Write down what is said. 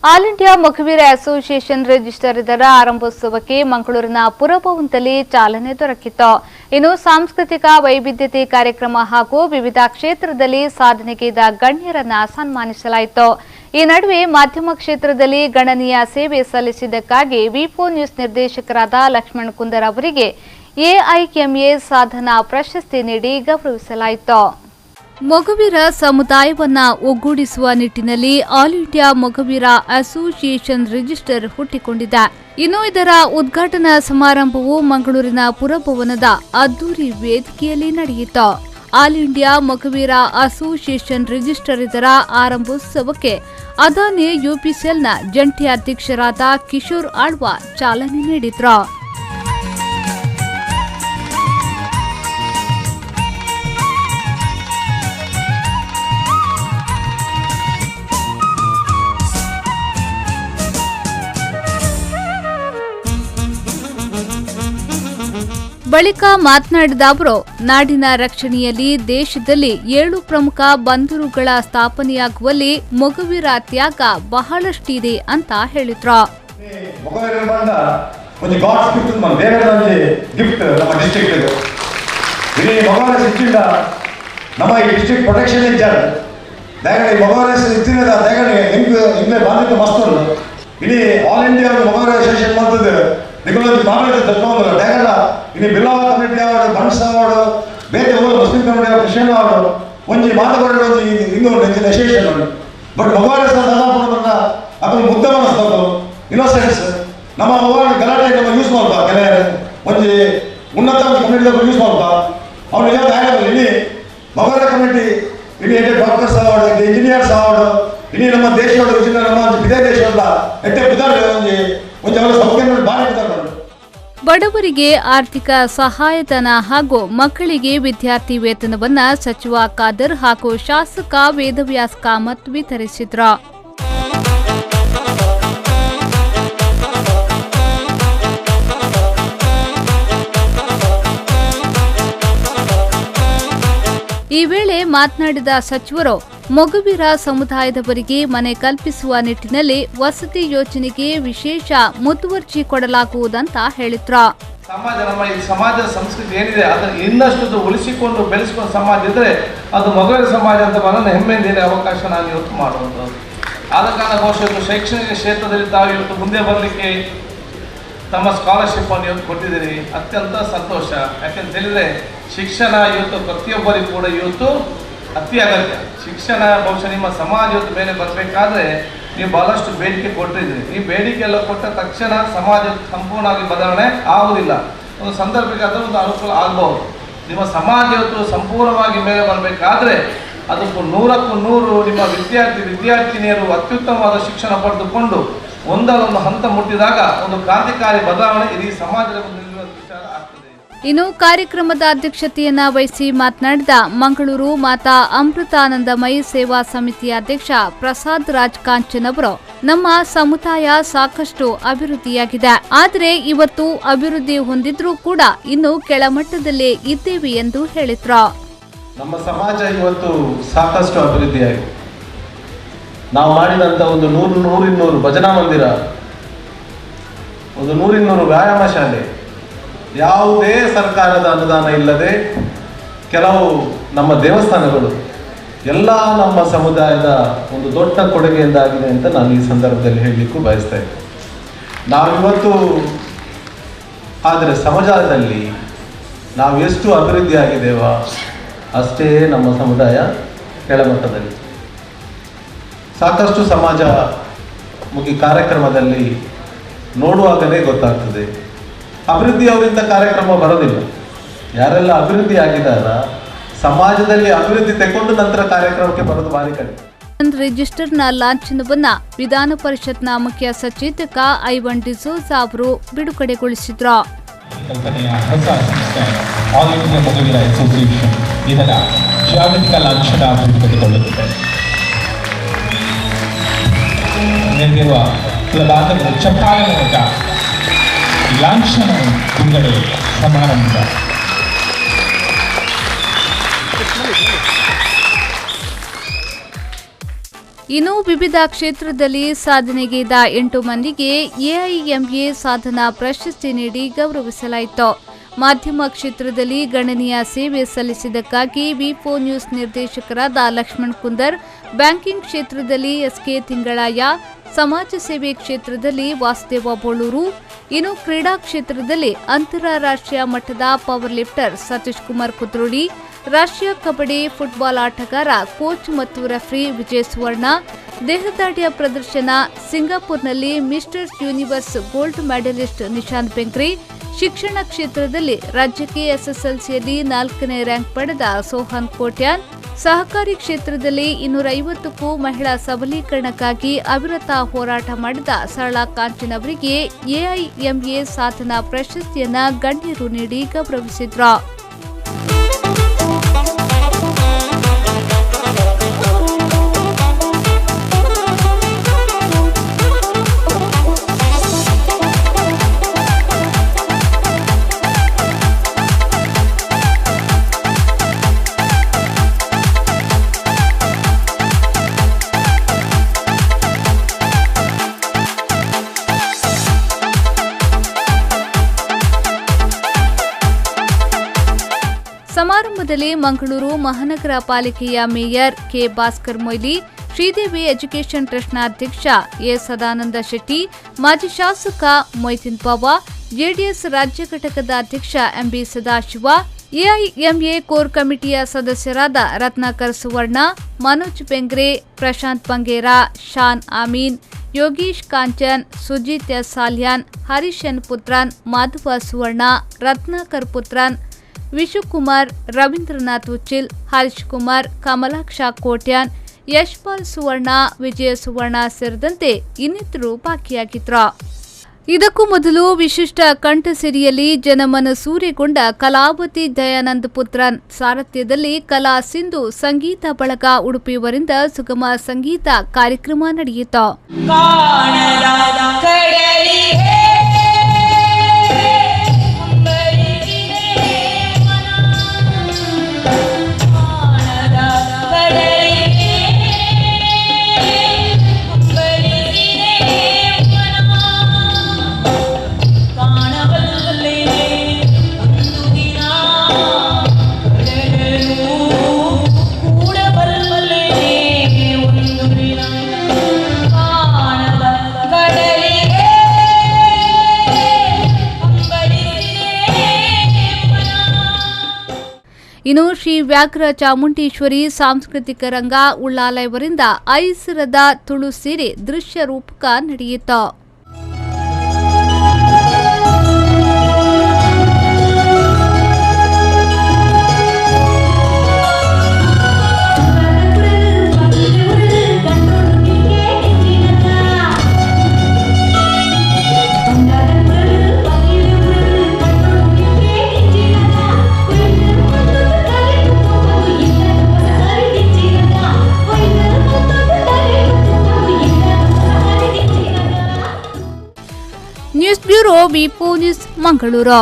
All India Mogaveera association register ಇದರ ಆರಂಭೋತ್ಸವಕ್ಕೆ ಮಂಗಳೂರಿನ ಪುರಭವನದಲ್ಲಿ ಚಾಲನೆ ದೊರಕಿತು. ಇನ್ನು ಸಾಂಸ್ಕೃತಿಕ ವೈವಿಧ್ಯತೆ ಕಾರ್ಯಕ್ರಮ ಹಾಗೂ ವಿವಿಧ ಕ್ಷೇತ್ರದಲ್ಲಿ ಸಾಧನೆಗೈದ ಗಣ್ಯರನ್ನ ಸನ್ಮಾನಿಸಲಾಯಿತು. ಈ ನಡುವೆ ಮಾಧ್ಯಮ ಕ್ಷೇತ್ರದಲ್ಲಿ ಗಣನೀಯ ಸೇವೆ ಸಲ್ಲಿಸಿದ್ದಕ್ಕಾಗಿ ವಿ4 ನ್ಯೂಸ್ ನಿರ್ದೇಶಕರಾದ ಲಕ್ಷ್ಮಣ್ ಕುಂದರ್ ಅವರಿಗೆ ಎಐಎಂಎ ಸಾಧನಾ ಪ್ರಶಸ್ತಿ ನೀಡಿ ಗೌರವಿಸಲಾಯಿತು. ಮೊಗವೀರ ಸಮುದಾಯವನ್ನ ಒಗ್ಗೂಡಿಸುವ ನಿಟ್ಟಿನಲ್ಲಿ all India Mogaveera association register ಹುಟ್ಟಿಕೊಂಡಿದೆ. ಇನ್ನು ಇದರ ಉದ್ಘಾಟನಾ ಸಮಾರಂಭವು ಮಂಗಳೂರಿನ ಪುರಭವನದ ಅದ್ದೂರಿ ವೇದಿಕೆಯಲ್ಲಿ ನಡೆಯಿತು. All India Mogaveera association register ಇದರ ಆರಂಭೋತ್ಸವಕ್ಕೆ ಅದಾನಿ ಯುಪಿಸಿಎಲ್ನ ಜಂಟಿ ಅಧ್ಯಕ್ಷರಾದ ಕಿಶೋರ್ ಆಳ್ವ ಚಾಲನೆ ನೀಡಿದ್ರು. ಬಳಿಕ ಮಾತನಾಡಿದ ಅವರು, ನಾಡಿನ ರಕ್ಷಣೆಯಲ್ಲಿ ದೇಶದಲ್ಲಿ 7 ಪ್ರಮುಖ ಬಂದರುಗಳ ಸ್ಥಾಪನೆಯಾಗುವಲ್ಲಿ ಮೊಗವೀರ ತ್ಯಾಗ ಬಹಳಷ್ಟಿದೆ ಅಂತ ಹೇಳಿದ್ರು. ಇಡೀ ಆಲ್ ಇಂಡಿಯಾ ಮೊಗವೀರ ಅಸೋಸಿಯೇಷನ್ ಮಾಡ್ತದೆ ನಿಗುಲಂಜಿ ಕಾಂಗ್ರೆಸ್ ತತ್ವಂದ್ರ ದೇಗಲ ಇನಿ ಬಿಲ್ಲಾವ ಕಮಿಟಿ ಅವಾರ್ಡ್ ಬನ್ಸ್ ಅವಾರ್ಡ್ ಬೇರೆ ಊರು Muslim committee award Christian award ಒಂಜಿ ಮಾತುಗಳು ಒಂಜಿ ಹಿಂಗೆ ಒಂದು ಅಸೋಸಿಯೇಷನ್ ಉಂಟು. ಬಟ್ ಮೊಗವೀರ ದಾದಾಪುರ ಅದು ಮುದ್ದೆ ಮನಸ್ಸು ಇನ್ನೋಸೆನ್ಸ್ ನಮ್ಮ ಅವಾರ್ಡ್ ಗಲಾಟೆ ನಮ್ಮ ಯೂಸ್ ಮಾಡ್ತಾ ಕೆಲವರು ಒಂಜಿ ಉನ್ನತ ಕಮಿಟಿದಾಗ ಯೂಸ್ ಮಾಡ್ತಾ ಅವ್ರು ನಿಜ ಆಗಲ್ಲ. ಇಡೀ ಮೊಗವೀರ ಕಮಿಟಿ ಇಡೀ ಡಾಕ್ಟರ್ಸ್ ಅವಾರ್ಡ್ ಇಂಜಿನಿಯರ್ಸ್ ಅವಾರ್ಡ್ ಇಡೀ ನಮ್ಮ ದೇಶದ ನಮ್ಮ ವಿದೇ ದೇಶದ ಎಟ್ಟೆ ಒಂಜಿ ಅವರ ಸೌಖ್ಯ ಬಾರಿ ಬಡವರಿಗೆ ಆರ್ಥಿಕ ಸಹಾಯಧನ ಹಾಗೂ ಮಕ್ಕಳಿಗೆ ವಿದ್ಯಾರ್ಥಿ ವೇತನವನ್ನ ಸಚಿವ ಖಾದರ್ ಹಾಗೂ ಶಾಸಕ ವೇದವ್ಯಾಸ್ ಕಾಮತ್ ವಿತರಿಸಿದ್ರು. ಈ ವೇಳೆ ಮಾತನಾಡಿದ ಸಚಿವರು, ಮೊಗವೀರ ಸಮುದಾಯದವರಿಗೆ ಮನೆ ಕಲ್ಪಿಸುವ ನಿಟ್ಟಿನಲ್ಲಿ ವಸತಿ ಯೋಜನೆಗೆ ವಿಶೇಷ ಮುತುವರ್ಜಿ ಕೊಡಲಾಗುವುದಂತ ಹೇಳಿದ್ರು. ಸಮಾಜದ ಸಂಸ್ಕೃತಿ ಏನಿದೆ ಅದನ್ನು ಇನ್ನಷ್ಟು ಉಳಿಸಿಕೊಂಡು ಬೆಳೆಸಿಕೊಂಡು ಸಮಾಜ ಇದ್ರೆ ಅದು ಮೊಗವೀರ ಸಮಾಜ ಅಂತ ಬರೋಣ ಹೆಮ್ಮೆಯಿಂದ ಅವಕಾಶ ನಾನು ಇವತ್ತು ಮಾಡುವಂಥದ್ದು. ಆದ ಕಾರಣ ಬಹುಶಃ ಶೈಕ್ಷಣಿಕ ಕ್ಷೇತ್ರದಲ್ಲಿ ತಾವು ಇವತ್ತು ಮುಂದೆ ಬರಲಿಕ್ಕೆ ತಮ್ಮ ಸ್ಕಾಲರ್ಶಿಪ್ ಅನ್ನು ಇವತ್ತು ಕೊಟ್ಟಿದ್ದೀರಿ, ಅತ್ಯಂತ ಸಂತೋಷ. ಯಾಕೆಂತ ಹೇಳಿದ್ರೆ ಶಿಕ್ಷಣ ಇವತ್ತು ಪ್ರತಿಯೊಬ್ಬರಿಗೂ ಕೂಡ ಇವತ್ತು ಅತಿ ಅಗತ್ಯ. ಶಿಕ್ಷಣ ಬಹುಶಃ ನಿಮ್ಮ ಸಮಾಜ ಇವತ್ತು ಮೇಲೆ ಬರಬೇಕಾದ್ರೆ ನೀವು ಬಹಳಷ್ಟು ಬೇಡಿಕೆ ಕೊಟ್ಟಿದ್ದೀರಿ. ಈ ಬೇಡಿಕೆ ಎಲ್ಲ ಕೊಟ್ಟ ತಕ್ಷಣ ಸಮಾಜ ಸಂಪೂರ್ಣವಾಗಿ ಬದಲಾವಣೆ ಆಗುವುದಿಲ್ಲ. ಒಂದು ಸಂದರ್ಭಕ್ಕೆ ಒಂದು ಅನುಕೂಲ ಆಗಬಹುದು. ನಿಮ್ಮ ಸಮಾಜ ಇವತ್ತು ಸಂಪೂರ್ಣವಾಗಿ ಮೇಲೆ ಬರಬೇಕಾದ್ರೆ ಅದಕ್ಕೂ 100ಕ್ಕೂ 100 ನಿಮ್ಮ ವಿದ್ಯಾರ್ಥಿನಿಯರು ಅತ್ಯುತ್ತಮವಾದ ಶಿಕ್ಷಣ ಪಡೆದುಕೊಂಡು ಒಂದೊಂದು ಹಂತ ಮುಟ್ಟಿದಾಗ ಒಂದು ಕ್ರಾಂತಿಕಾರಿ ಬದಲಾವಣೆ ಇಡೀ ಸಮಾಜದ ವಿಚಾರ ಆಗ್ತದೆ. ಇನ್ನು ಕಾರ್ಯಕ್ರಮದ ಅಧ್ಯಕ್ಷತೆಯನ್ನ ವಹಿಸಿ ಮಾತನಾಡಿದ ಮಂಗಳೂರು ಮಾತಾ ಅಮೃತಾನಂದಮಯಿ ಸೇವಾ ಸಮಿತಿಯ ಅಧ್ಯಕ್ಷ ಪ್ರಸಾದ್ ರಾಜ್ ಕಾಂಚನ್ ಅವರು, ನಮ್ಮ ಸಮುದಾಯ ಸಾಕಷ್ಟು ಅಭಿವೃದ್ಧಿಯಾಗಿದೆ. ಆದರೆ ಇವತ್ತು ಅಭಿವೃದ್ಧಿ ಹೊಂದಿದ್ರೂ ಕೂಡ ಇನ್ನು ಕೆಳಮಟ್ಟದಲ್ಲೇ ಇದ್ದೇವೆ ಎಂದು ಹೇಳಿದ್ರು. ನಮ್ಮ ಸಮಾಜ ಇವತ್ತು ಸಾಕಷ್ಟು ಅಭಿವೃದ್ಧಿಯಾಗಿದೆ. ನಾವು ಮಾಡಿದಂಥ ಒಂದು 100-200 ಭಜನಾ ಮಂದಿರ, ಒಂದು 100-200 ವ್ಯಾಯಾಮ ಶಾಲೆ, ಯಾವುದೇ ಸರ್ಕಾರದ ಅನುದಾನ ಇಲ್ಲದೆ ಕೆಲವು ನಮ್ಮ ದೇವಸ್ಥಾನಗಳು ಎಲ್ಲ ನಮ್ಮ ಸಮುದಾಯದ ಒಂದು ದೊಡ್ಡ ಕೊಡುಗೆಯಿಂದಾಗಿದೆ ಅಂತ ನಾನು ಈ ಸಂದರ್ಭದಲ್ಲಿ ಹೇಳಲಿಕ್ಕೂ ಬಯಸ್ತಾ ಇದ್ದೆ. ನಾವಿವತ್ತು ಆದರೆ ಸಮಾಜದಲ್ಲಿ ನಾವು ಎಷ್ಟು ಅಭಿವೃದ್ಧಿ ಆಗಿದ್ದೇವ ಅಷ್ಟೇ ನಮ್ಮ ಸಮುದಾಯ ಕೆಳಮಟ್ಟದಲ್ಲಿ. ಸಾಕಷ್ಟು ಸಮಾಜ ಮುಖಿ ಕಾರ್ಯಕ್ರಮದಲ್ಲಿ ನೋಡುವಾಗಲೇ ಗೊತ್ತಾಗ್ತದೆ ಅಭಿವೃದ್ಧಿ ಅವರಿಂದ ಕಾರ್ಯಕ್ರಮ ಬರೋದಿಲ್ಲ. ಯಾರೆಲ್ಲ ಅಭಿವೃದ್ಧಿ ಆಗಿದಾರ ಸಮಾಜದಲ್ಲಿ ಅಭಿವೃದ್ಧಿ ತೆಗೆದುಕೊಂಡು ನಂತರ ಕಾರ್ಯಕ್ರಮಕ್ಕೆ ಬರೋದು ಭಾರಿ ಕಡಿಮೆ. ರಿಜಿಸ್ಟರ್ನ ಲಾಂಛನವನ್ನ ವಿಧಾನ ಪರಿಷತ್ನ ಮುಖ್ಯ ಸಚೇತಕ ಐವನ್ ಡಿಸೋಜ ಅವರು ಬಿಡುಗಡೆಗೊಳಿಸಿದ್ರು. ಆಲ್ ಇಂಡಿಯಾ ಮೊಗವೀರ ಅಸೋಸಿಯೇಷನ್ ಇದರ ಜಾಗತಿಕ ಲಾಂಛನ ಬಿಡುಗಡೆಗೊಳ್ಳುತ್ತದೆ. ನೆರೆದಿರುವ ಕುಲಬಾಂಧವರು ಚಪ್ಪಾಳೆ ಮೂಲಕ ಲಾಂಛನ ಬಿಡುಗಡೆ ಸಮಾರಂಭ. ಇನ್ನು ವಿವಿಧ ಕ್ಷೇತ್ರದಲ್ಲಿ ಸಾಧನೆಗೈದ 8 ಮಂದಿಗೆ ಎಐಎಂಎ ಸಾಧನಾ ಪ್ರಶಸ್ತಿ ನೀಡಿ ಗೌರವಿಸಲಾಯಿತು. ಮಾಧ್ಯಮ ಕ್ಷೇತ್ರದಲ್ಲಿ ಗಣನೀಯ ಸೇವೆ ಸಲ್ಲಿಸಿದ್ದಕ್ಕಾಗಿ ವಿ4 ನ್ಯೂಸ್ ನಿರ್ದೇಶಕರಾದ ಲಕ್ಷ್ಮಣ್ ಕುಂದರ್, ಬ್ಯಾಂಕಿಂಗ್ ಕ್ಷೇತ್ರದಲ್ಲಿ ಎಸ್ಕೆ ತಿಂಗಳಾಯ, ಸಮಾಜ ಸೇವೆ ಕ್ಷೇತ್ರದಲ್ಲಿ ವಾಸುದೇವ ಬೋಳೂರು, ಇನ್ನು ಕ್ರೀಡಾ ಕ್ಷೇತ್ರದಲ್ಲಿ ಅಂತಾರಾಷ್ಟ್ರೀಯ ಮಟ್ಟದ ಪವರ್ ಲಿಫ್ಟರ್ ಸತೀಶ್ ಕುಮಾರ್ ಕುದ್ರೋಳಿ, ರಾಷ್ಟ್ರೀಯ ಕಬಡ್ಡಿ ಫುಟ್ಬಾಲ್ ಆಟಗಾರ, ಕೋಚ್ ಮತ್ತು ರೆಫ್ರಿ ವಿಜಯ್ ಸುವರ್ಣ, ದೇಹದಾಢ್ಯ ಪ್ರದರ್ಶನ ಸಿಂಗಾಪುರ್ನಲ್ಲಿ Mister Universe gold medalist Nishant Benkri, ಶಿಕ್ಷಣ ಕ್ಷೇತ್ರದಲ್ಲಿ ರಾಜ್ಯಕ್ಕೆ ಎಸ್ಎಸ್ಎಲ್ಸಿಯಲ್ಲಿ 4ನೇ ರ್ಯಾಂಕ್ ಪಡೆದ ಸೋಹನ್ ಕೋಟ್ಯಾನ್, ಸಹಕಾರಿ ಕ್ಷೇತ್ರದಲ್ಲಿ 250ಕ್ಕೂ ಮಹಿಳಾ ಸಬಲೀಕರಣಕ್ಕಾಗಿ ಅವಿರತ ಹೋರಾಟ ಮಾಡಿದ ಸರಳಾ ಕಾಂಚನ್ ಅವರಿಗೆ ಎಐಎಂಎ ಸಾಧನಾ ಪ್ರಶಸ್ತಿಯನ್ನ ಗಣ್ಯರು ನೀಡಿ ಗೌರವಿಸಿದ್ರು. ಸಮಾರಂಭದಲ್ಲಿ ಮಂಗಳೂರು ಮಹಾನಗರ ಪಾಲಿಕೆಯ mayor K Bhaskar Moily, Sridevi education ಟ್ರಸ್ಟ್ನ ಅಧ್ಯಕ್ಷ ಎ ಸದಾನಂದ ಶೆಟ್ಟಿ, ಮಾಜಿ ಶಾಸಕ ಮೊಯ್ತೀನ್ ಪವಾ, ಜೆಡಿಎಸ್ ರಾಜ್ಯ ಘಟಕದ ಅಧ್ಯಕ್ಷ ಎಂಬಿ ಸದಾಶಿವ, ಎಐಎಂಎ ಕೋರ್ ಕಮಿಟಿಯ ಸದಸ್ಯರಾದ ರತ್ನಾಕರ್ ಸುವರ್ಣ, ಮನೋಜ್ ಬೆಂಗ್ರೆ, ಪ್ರಶಾಂತ್ ಬಂಗೇರಾ, ಶಾನ್ ಆಮೀನ್, ಯೋಗೀಶ್ ಕಾಂಚನ್, ಸುಜಿತ್ ಎಸ್ ಸಾಲ್ಯಾನ್, ಹರೀಶ್ ಎನ್ ಪುತ್ರನ್, ಮಾಧವ ಸುವರ್ಣ, ರತ್ನಾಕರ್ ಪುತ್ರನ್, ವಿಶುಕುಮಾರ್, ರವೀಂದ್ರನಾಥ್ ಉಚ್ಚಿಲ್, ಹರೀಶ್ ಕುಮಾರ್, ಕಮಲಾಕ್ಷ ಕೋಟ್ಯಾನ್, ಯಶ್ಪಾಲ್ ಸುವರ್ಣ, ವಿಜಯ ಸುವರ್ಣ ಸೇರಿದಂತೆ ಇನ್ನಿತರು ಭಾಗಿಯಾಗಿದ್ರು. ಇದಕ್ಕೂ ಮೊದಲು ವಿಶಿಷ್ಟ ಕಂಠಸಿರಿಯಲ್ಲಿ ಜನಮನ ಸೂರೆಗೊಂಡ ಕಲಾವತಿ ದಯಾನಂದ್ ಪುತ್ರನ್ ಸಾರಥ್ಯದಲ್ಲಿ ಕಲಾ ಸಿಂಧು ಸಂಗೀತ ಬಳಗ ಉಡುಪಿಯವರಿಂದ ಸುಗಮ ಸಂಗೀತ ಕಾರ್ಯಕ್ರಮ ನಡೆಯಿತು. ಇನ್ನು ಶ್ರೀ ವ್ಯಾಘ್ರ ಚಾಮುಂಡೇಶ್ವರಿ ಸಾಂಸ್ಕೃತಿಕ ರಂಗ ಉಳ್ಳಾಲಯವರಿಂದ ಐಸರದ ತುಳು ಸೀರೆ ದೃಶ್ಯ ರೂಪಕ ನಡೆಯಿತು. ನ್ಯೂಸ್ ಬ್ಯೂರೋ ವಿ4 ನ್ಯೂಸ್ ಮಂಗಳೂರು.